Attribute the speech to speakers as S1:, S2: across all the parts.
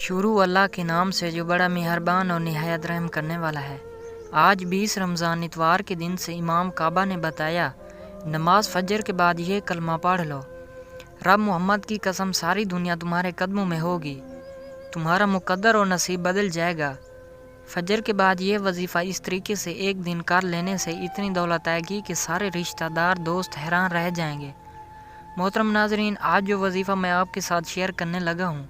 S1: شروع اللہ کے نام سے جو بڑا مہربان اور نہایت رحم کرنے والا ہے۔ آج 20 رمضان اتوار کے دن سے امام کعبہ نے بتایا، نماز فجر کے بعد یہ کلمہ پڑھ لو، رب محمد کی قسم ساری دنیا تمہارے قدموں میں ہوگی، تمہارا مقدر اور نصیب بدل جائے گا۔ فجر کے بعد یہ وظیفہ اس طریقے سے ایک دن کر لینے سے اتنی دولت آئے گی کہ سارے رشتہ دار دوست حیران رہ جائیں گے۔ محترم ناظرین، آج جو وظیفہ میں آپ کے ساتھ شیئر کرنے لگا ہوں،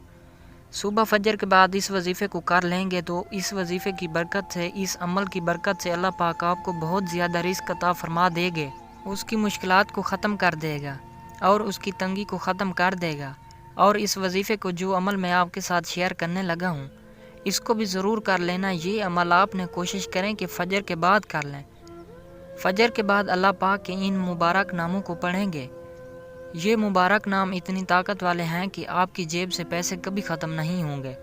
S1: صبح فجر کے بعد اس وظیفے کو کر لیں گے تو اس وظیفے کی برکت سے، اس عمل کی برکت سے اللہ پاک آپ کو بہت زیادہ رزق عطا فرما دے گے، اس کی مشکلات کو ختم کر دے گا اور اس کی تنگی کو ختم کر دے گا۔ اور اس وظیفے کو جو عمل میں آپ کے ساتھ شیئر کرنے لگا ہوں، اس کو بھی ضرور کر لینا۔ یہ عمل آپ نے کوشش کریں کہ فجر کے بعد کر لیں۔ فجر کے بعد اللہ پاک کے ان مبارک ناموں کو پڑھیں گے۔ یہ مبارک نام اتنی طاقت والے ہیں کہ آپ کی جیب سے پیسے کبھی ختم نہیں ہوں گے۔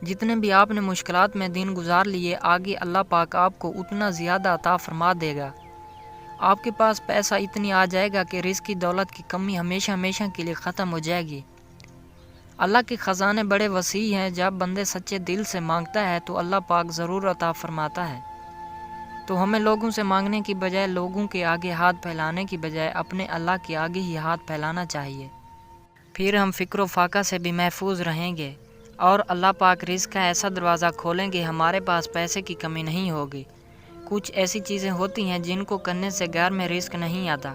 S1: جتنے بھی آپ نے مشکلات میں دن گزار لیے، آگے اللہ پاک آپ کو اتنا زیادہ عطا فرما دے گا۔ آپ کے پاس پیسہ اتنی آ جائے گا کہ رزق کی دولت کی کمی ہمیشہ ہمیشہ کے لیے ختم ہو جائے گی۔ اللہ کے خزانے بڑے وسیع ہیں، جب بندے سچے دل سے مانگتا ہے تو اللہ پاک ضرور عطا فرماتا ہے۔ تو ہمیں لوگوں سے مانگنے کی بجائے، لوگوں کے آگے ہاتھ پھیلانے کی بجائے اپنے اللہ کے آگے ہی ہاتھ پھیلانا چاہیے۔ پھر ہم فکر و فاقہ سے بھی محفوظ رہیں گے اور اللہ پاک رزق کا ایسا دروازہ کھولیں گے، ہمارے پاس پیسے کی کمی نہیں ہوگی۔ کچھ ایسی چیزیں ہوتی ہیں جن کو کرنے سے گھر میں رزق نہیں آتا،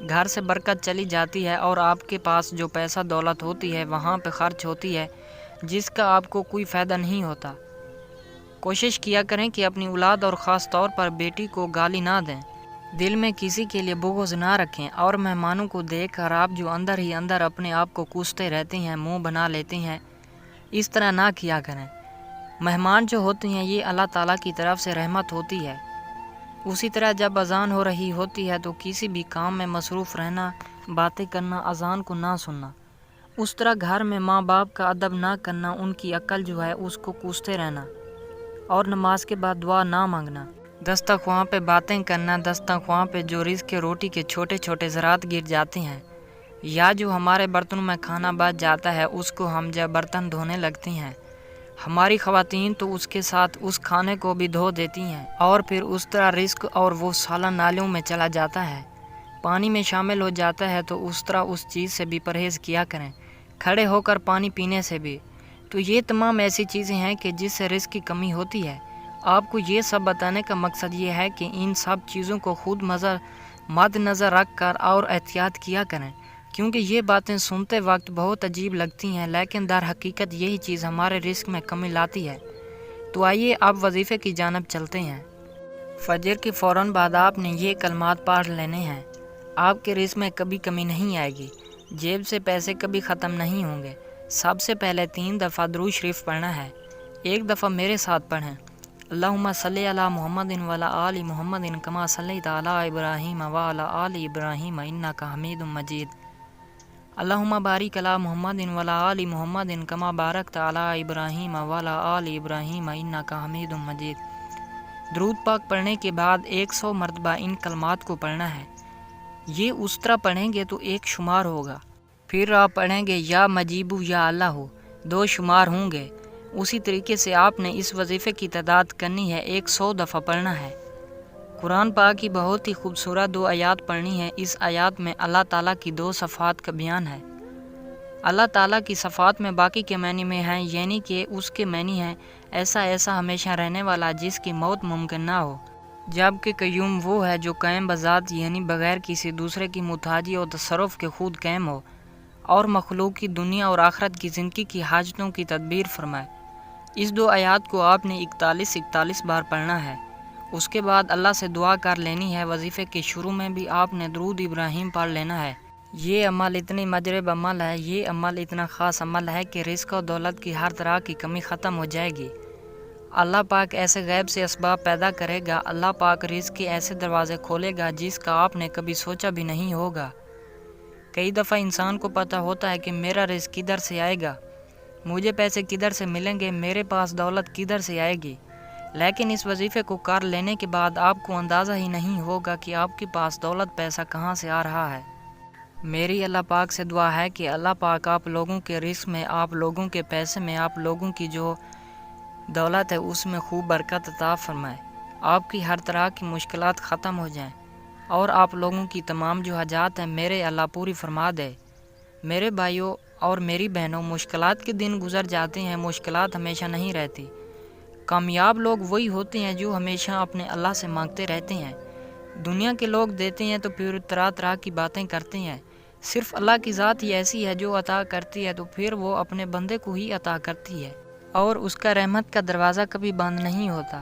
S1: گھر سے برکت چلی جاتی ہے اور آپ کے پاس جو پیسہ دولت ہوتی ہے وہاں پہ خرچ ہوتی ہے، جس کا آپ کو کوئی فائدہ نہیں ہوتا۔ کوشش کیا کریں کہ اپنی اولاد اور خاص طور پر بیٹی کو گالی نہ دیں، دل میں کسی کے لیے بغض نہ رکھیں، اور مہمانوں کو دیکھ کر آپ جو اندر ہی اندر اپنے آپ کو کوستے رہتے ہیں، منہ بنا لیتے ہیں، اس طرح نہ کیا کریں۔ مہمان جو ہوتے ہیں یہ اللہ تعالیٰ کی طرف سے رحمت ہوتی ہے۔ اسی طرح جب اذان ہو رہی ہوتی ہے تو کسی بھی کام میں مصروف رہنا، باتیں کرنا، اذان کو نہ سننا۔ اس طرح گھر میں ماں باپ کا ادب نہ کرنا، ان کی عقل جو ہے اس کو کوستے رہنا، اور نماز کے بعد دعا نہ مانگنا۔ دسترخوان پہ باتیں کرنا، دسترخوان پہ جو رزق کے روٹی کے چھوٹے چھوٹے ذرات گر جاتے ہیں، یا جو ہمارے برتنوں میں کھانا بچ جاتا ہے، اس کو ہم جب برتن دھونے لگتے ہیں، ہماری خواتین تو اس کے ساتھ اس کھانے کو بھی دھو دیتی ہیں، اور پھر اس طرح رزق اور وہ سالہ نالیوں میں چلا جاتا ہے، پانی میں شامل ہو جاتا ہے۔ تو اس طرح اس چیز سے بھی پرہیز کیا کریں، کھڑے ہو کر پانی پینے سے بھی۔ تو یہ تمام ایسی چیزیں ہیں کہ جس سے رزق کی کمی ہوتی ہے۔ آپ کو یہ سب بتانے کا مقصد یہ ہے کہ ان سب چیزوں کو خود مد نظر رکھ کر اور احتیاط کیا کریں، کیونکہ یہ باتیں سنتے وقت بہت عجیب لگتی ہیں، لیکن در حقیقت یہی چیز ہمارے رزق میں کمی لاتی ہے۔ تو آئیے آپ وظیفے کی جانب چلتے ہیں۔ فجر کے فوراً بعد آپ نے یہ کلمات پڑھ لینے ہیں۔ آپ کے رزق میں کبھی کمی نہیں آئے گی، جیب سے پیسے کبھی ختم نہیں ہوں گے۔ سب سے پہلے 3 دفعہ درود شریف پڑھنا ہے۔ ایک دفعہ میرے ساتھ پڑھیں، اللہم صلی علی محمد وعلی آل محمد کما صلیت علی ابراہیم وعلی آل ابراہیم انک حمید مجید۔ اللہم بارک علی محمد وعلی آل محمد کما بارکت علی ابراہیم وعلی آل ابراہیم انک حمید مجید۔ درود پاک پڑھنے کے بعد 100 مرتبہ ان کلمات کو پڑھنا ہے۔ یہ اس طرح پڑھیں گے تو 1 شمار ہوگا، پھر آپ پڑھیں گے یا مجیبو یا اللہ ہو، 2 شمار ہوں گے۔ اسی طریقے سے آپ نے اس وظیفے کی تعداد کرنی ہے، 100 دفعہ پڑھنا ہے۔ قرآن پاک کی بہت ہی خوبصورت 2 آیات پڑھنی ہے۔ اس آیات میں اللہ تعالیٰ کی 2 صفات کا بیان ہے۔ اللہ تعالیٰ کی صفات میں باقی کے معنی میں ہیں، یعنی کہ اس کے معنی ہیں ایسا ہمیشہ رہنے والا جس کی موت ممکن نہ ہو، جبکہ قیوم وہ ہے جو قائم بذات، یعنی بغیر کسی دوسرے کی محتاجی اور تصرف کے خود قائم ہو، اور مخلوق کی دنیا اور آخرت کی زندگی کی حاجتوں کی تدبیر فرمائے۔ اس 2 آیات کو آپ نے 41 بار پڑھنا ہے۔ اس کے بعد اللہ سے دعا کر لینی ہے۔ وظیفے کے شروع میں بھی آپ نے درود ابراہیم پڑھ لینا ہے۔ یہ عمل اتنی مجرب عمل ہے، یہ عمل اتنا خاص عمل ہے کہ رزق و دولت کی ہر طرح کی کمی ختم ہو جائے گی۔ اللہ پاک ایسے غیب سے اسباب پیدا کرے گا، اللہ پاک رزق کے ایسے دروازے کھولے گا جس کا آپ نے کبھی سوچا بھی نہیں ہوگا۔ کئی دفعہ انسان کو پتہ ہوتا ہے کہ میرا رزق کدھر سے آئے گا، مجھے پیسے کدھر سے ملیں گے، میرے پاس دولت کدھر سے آئے گی، لیکن اس وظیفے کو کر لینے کے بعد آپ کو اندازہ ہی نہیں ہوگا کہ آپ کے پاس دولت پیسہ کہاں سے آ رہا ہے۔ میری اللہ پاک سے دعا ہے کہ اللہ پاک آپ لوگوں کے رزق میں، آپ لوگوں کے پیسے میں، آپ لوگوں کی جو دولت ہے اس میں خوب برکت عطا فرمائے، آپ کی ہر طرح کی مشکلات ختم ہو جائیں اور آپ لوگوں کی تمام جو حاجات ہیں میرے اللہ پوری فرما دے۔ میرے بھائیوں اور میری بہنوں، مشکلات کے دن گزر جاتے ہیں، مشکلات ہمیشہ نہیں رہتی۔ کامیاب لوگ وہی ہوتے ہیں جو ہمیشہ اپنے اللہ سے مانگتے رہتے ہیں۔ دنیا کے لوگ دیتے ہیں تو پھر طرح طرح کی باتیں کرتے ہیں، صرف اللہ کی ذات ہی ایسی ہے جو عطا کرتی ہے تو پھر وہ اپنے بندے کو ہی عطا کرتی ہے، اور اس کا رحمت کا دروازہ کبھی بند نہیں ہوتا۔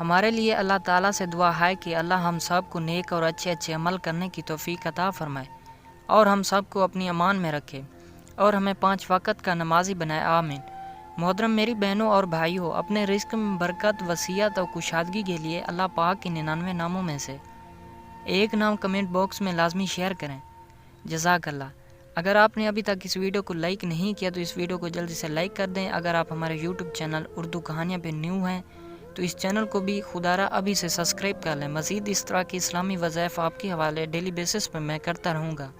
S1: ہمارے لیے اللہ تعالیٰ سے دعا ہے کہ اللہ ہم سب کو نیک اور اچھے اچھے عمل کرنے کی توفیق عطا فرمائے اور ہم سب کو اپنی امان میں رکھے اور ہمیں 5 وقت کا نمازی بنائے، آمین۔ محترم میری بہنوں اور بھائیوں، اپنے رزق میں برکت، وسعت اور کشادگی کے لیے اللہ پاک کے 99 ناموں میں سے ایک نام کمنٹ باکس میں لازمی شیئر کریں۔ جزاک اللہ۔ اگر آپ نے ابھی تک اس ویڈیو کو لائک نہیں کیا تو اس ویڈیو کو جلدی سے لائک کر دیں۔ اگر آپ ہمارے یوٹیوب چینل اردو کہانیاں پہ نیو ہیں تو اس چینل کو بھی خدارہ ابھی سے سبسکرائب کر لیں۔ مزید اس طرح کی اسلامی وظائف آپ کے حوالے ڈیلی بیسس پر میں کرتا رہوں گا۔